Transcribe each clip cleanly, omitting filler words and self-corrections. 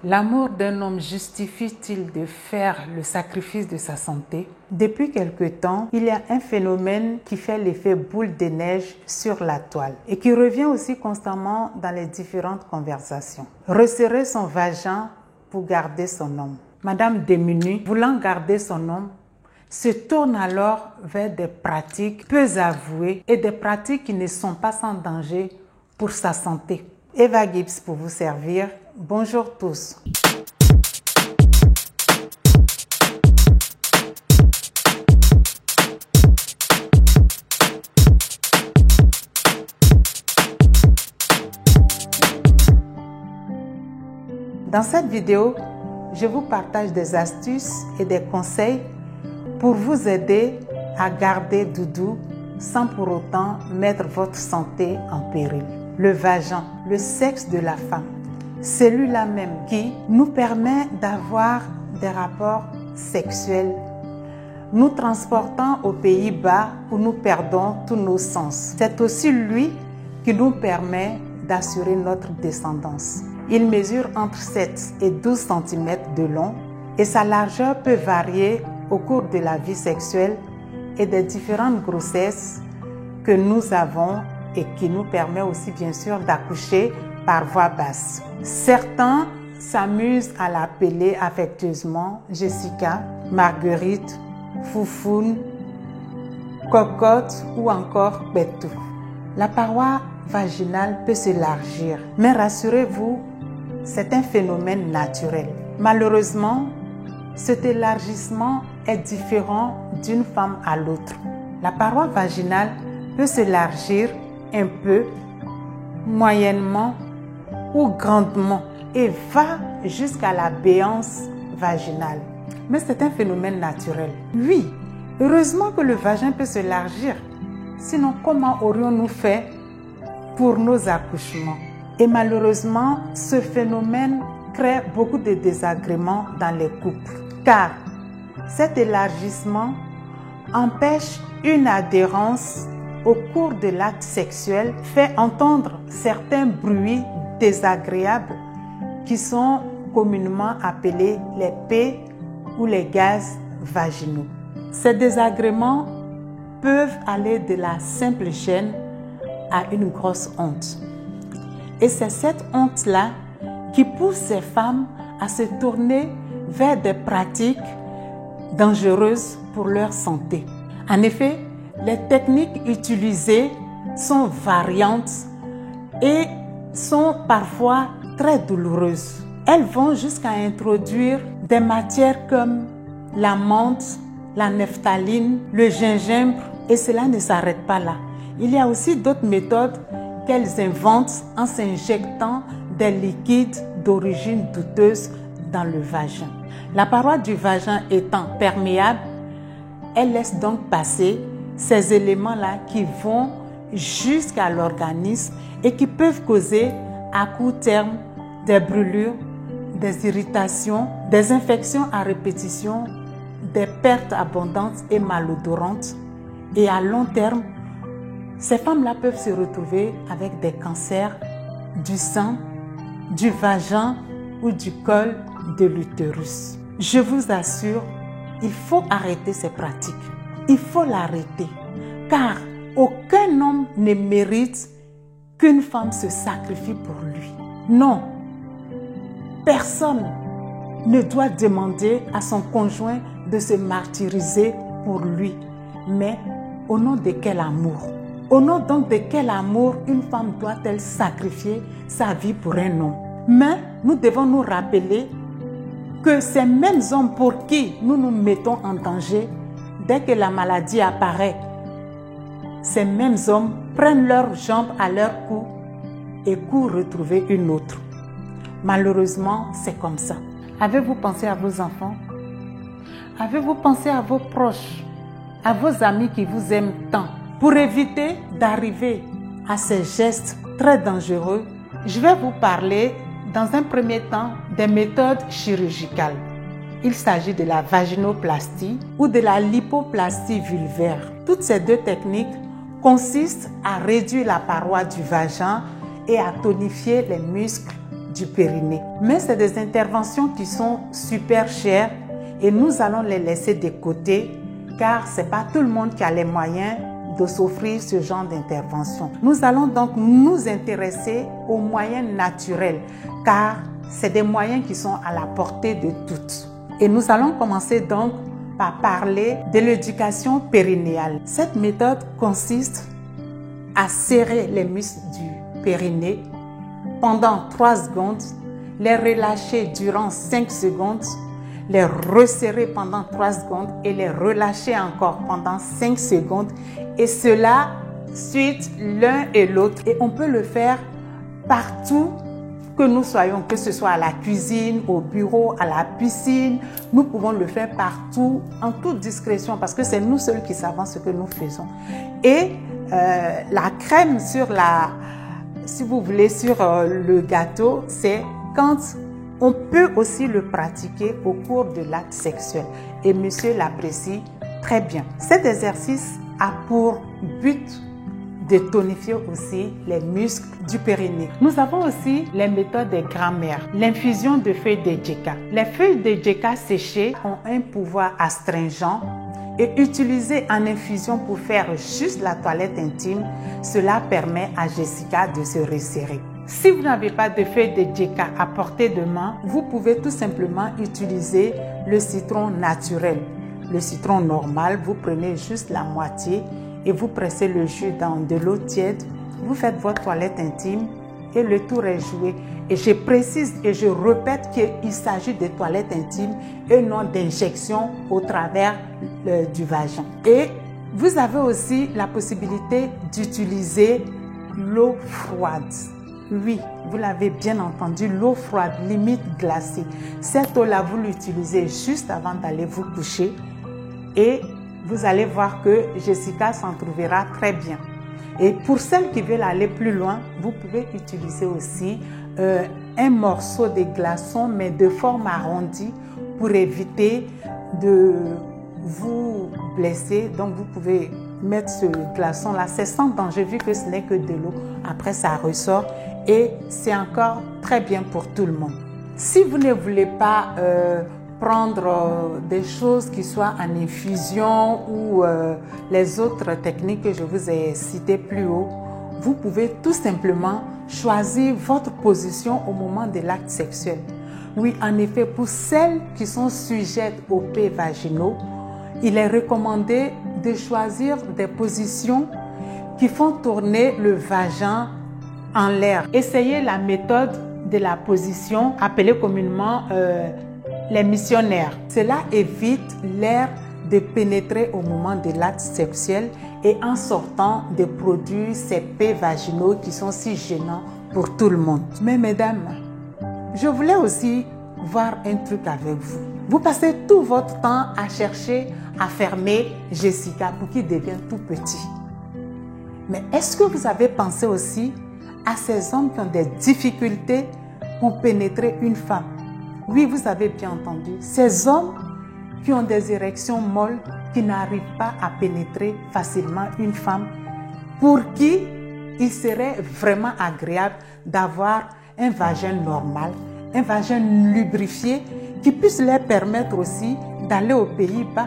L'amour d'un homme justifie-t-il de faire le sacrifice de sa santé? Depuis quelque temps, il y a un phénomène qui fait l'effet boule de neige sur la toile et qui revient aussi constamment dans les différentes conversations. Resserrer son vagin pour garder son homme. Madame démunie, voulant garder son homme, se tourne alors vers des pratiques peu avouées et des pratiques qui ne sont pas sans danger pour sa santé. Eva Gibbs pour vous servir. Bonjour tous. Dans cette vidéo, je vous partage des astuces et des conseils pour vous aider à garder doudou sans pour autant mettre votre santé en péril. Le vagin, le sexe de la femme, celui-là même qui nous permet d'avoir des rapports sexuels, nous transportant aux Pays-Bas où nous perdons tous nos sens. C'est aussi lui qui nous permet d'assurer notre descendance. Il mesure entre 7 et 12 cm de long et sa largeur peut varier au cours de la vie sexuelle et des différentes grossesses que nous avons et qui nous permet aussi bien sûr d'accoucher par voie basse. Certains s'amusent à l'appeler affectueusement Jessica, Marguerite, Foufoune, Cocotte ou encore Betou. La paroi vaginale peut s'élargir, mais rassurez-vous, c'est un phénomène naturel. Malheureusement, cet élargissement est différent d'une femme à l'autre. La paroi vaginale peut s'élargir un peu, moyennement ou grandement et va jusqu'à la béance vaginale. Mais c'est un phénomène naturel. Oui, heureusement que le vagin peut s'élargir. Sinon, comment aurions-nous fait pour nos accouchements? Et malheureusement, ce phénomène crée beaucoup de désagréments dans les couples. Car cet élargissement empêche une adhérence au cours de l'acte sexuel, fait entendre certains bruits désagréables qui sont communément appelés les P ou les gaz vaginaux. Ces désagréments peuvent aller de la simple gêne à une grosse honte. Et c'est cette honte-là qui pousse ces femmes à se tourner vers des pratiques dangereuses pour leur santé. En effet, les techniques utilisées sont variantes et sont parfois très douloureuses. Elles vont jusqu'à introduire des matières comme la menthe, la nephtaline, le gingembre et cela ne s'arrête pas là. Il y a aussi d'autres méthodes qu'elles inventent en s'injectant des liquides d'origine douteuse dans le vagin. La paroi du vagin étant perméable, elle laisse donc passer ces éléments-là qui vont jusqu'à l'organisme et qui peuvent causer à court terme des brûlures, des irritations, des infections à répétition, des pertes abondantes et malodorantes. Et à long terme, ces femmes-là peuvent se retrouver avec des cancers du sein, du vagin ou du col de l'utérus. Je vous assure, il faut arrêter ces pratiques. Il faut l'arrêter, car aucun homme ne mérite qu'une femme se sacrifie pour lui. Non, personne ne doit demander à son conjoint de se martyriser pour lui. Mais au nom de quel amour? Au nom donc de quel amour une femme doit-elle sacrifier sa vie pour un homme? Mais nous devons nous rappeler que ces mêmes hommes pour qui nous nous mettons en danger, dès que la maladie apparaît, ces mêmes hommes prennent leurs jambes à leur cou et courent retrouver une autre. Malheureusement, c'est comme ça. Avez-vous pensé à vos enfants? Avez-vous pensé à vos proches, à vos amis qui vous aiment tant? Pour éviter d'arriver à ces gestes très dangereux, je vais vous parler dans un premier temps des méthodes chirurgicales. Il s'agit de la vaginoplastie ou de la lipoplastie vulvaire. Toutes ces deux techniques consistent à réduire la paroi du vagin et à tonifier les muscles du périnée. Mais c'est des interventions qui sont super chères et nous allons les laisser de côté car ce n'est pas tout le monde qui a les moyens de s'offrir ce genre d'intervention. Nous allons donc nous intéresser aux moyens naturels car c'est des moyens qui sont à la portée de toutes. Et nous allons commencer donc par parler de l'éducation périnéale. Cette méthode consiste à serrer les muscles du périnée pendant 3 secondes, les relâcher durant 5 secondes, les resserrer pendant 3 secondes et les relâcher encore pendant 5 secondes. Et cela suite l'un et l'autre. Et on peut le faire partout que nous soyons, que ce soit à la cuisine, au bureau, à la piscine. Nous pouvons le faire partout, en toute discrétion, parce que c'est nous seuls qui savons ce que nous faisons. Et la crème sur si vous voulez, sur le gâteau, c'est quand on peut aussi le pratiquer au cours de l'acte sexuel. Et monsieur l'apprécie très bien. Cet exercice a pour but de tonifier aussi les muscles du périnée. Nous avons aussi les méthodes des grands-mères. L'infusion de feuilles de djeka. Les feuilles de djeka séchées ont un pouvoir astringent et utilisées en infusion pour faire juste la toilette intime, cela permet à Jessica de se resserrer. Si vous n'avez pas de feuilles de djeka à portée de main, vous pouvez tout simplement utiliser le citron naturel. Le citron normal, vous prenez juste la moitié et vous pressez le jus dans de l'eau tiède, vous faites votre toilette intime et le tour est joué. Et je précise et je répète qu'il s'agit de toilettes intimes et non d'injection au travers du vagin. Et vous avez aussi la possibilité d'utiliser l'eau froide. Oui, vous l'avez bien entendu, l'eau froide, limite glacée. Cette eau-là, vous l'utilisez juste avant d'aller vous coucher et vous allez voir que Jessica s'en trouvera très bien. Et pour celles qui veulent aller plus loin, vous pouvez utiliser aussi un morceau de glaçon, mais de forme arrondie pour éviter de vous blesser. Donc, vous pouvez mettre ce glaçon-là. C'est sans danger vu que ce n'est que de l'eau. Après, ça ressort et c'est encore très bien pour tout le monde. Si vous ne voulez pas prendre des choses qui soient en infusion ou les autres techniques que je vous ai citées plus haut, vous pouvez tout simplement choisir votre position au moment de l'acte sexuel. Oui, en effet, pour celles qui sont sujettes aux pets vaginaux, il est recommandé de choisir des positions qui font tourner le vagin en l'air. Essayez la méthode de la position appelée communément les missionnaires. Cela évite l'air de pénétrer au moment de l'acte sexuel et en sortant de produire ces pets vaginaux qui sont si gênants pour tout le monde. Mais mesdames, je voulais aussi voir un truc avec vous. Vous passez tout votre temps à chercher à fermer Jessica pour qu'il devienne tout petit. Mais est-ce que vous avez pensé aussi à ces hommes qui ont des difficultés pour pénétrer une femme? Oui, vous avez bien entendu. Ces hommes qui ont des érections molles, qui n'arrivent pas à pénétrer facilement une femme, pour qui il serait vraiment agréable d'avoir un vagin normal, un vagin lubrifié, qui puisse leur permettre aussi d'aller aux Pays-Bas.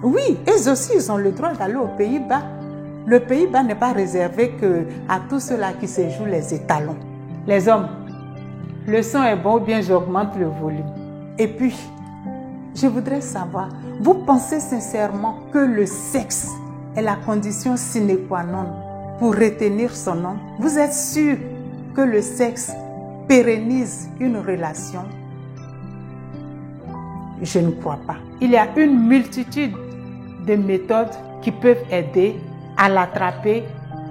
Oui, eux aussi, ils ont le droit d'aller aux Pays-Bas. Le Pays-Bas n'est pas réservé qu'à tous ceux-là qui se jouent les étalons. Les hommes, le son est bon ou bien j'augmente le volume. Et puis, je voudrais savoir, vous pensez sincèrement que le sexe est la condition sine qua non pour retenir son homme? Vous êtes sûr que le sexe pérennise une relation? Je ne crois pas. Il y a une multitude de méthodes qui peuvent aider à l'attraper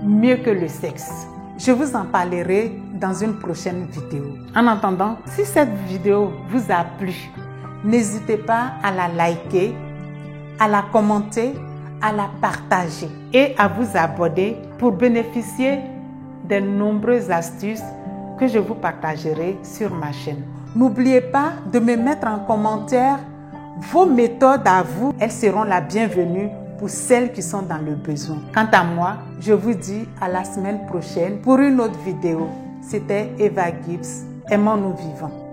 mieux que le sexe. Je vous en parlerai dans une prochaine vidéo. En attendant, si cette vidéo vous a plu, n'hésitez pas à la liker, à la commenter, à la partager et à vous abonner pour bénéficier des nombreuses astuces que je vous partagerai sur ma chaîne. N'oubliez pas de me mettre en commentaire vos méthodes à vous. Elles seront la bienvenue pour celles qui sont dans le besoin. Quant à moi, je vous dis à la semaine prochaine pour une autre vidéo. C'était Eva Gibbs. Aimons-nous vivants.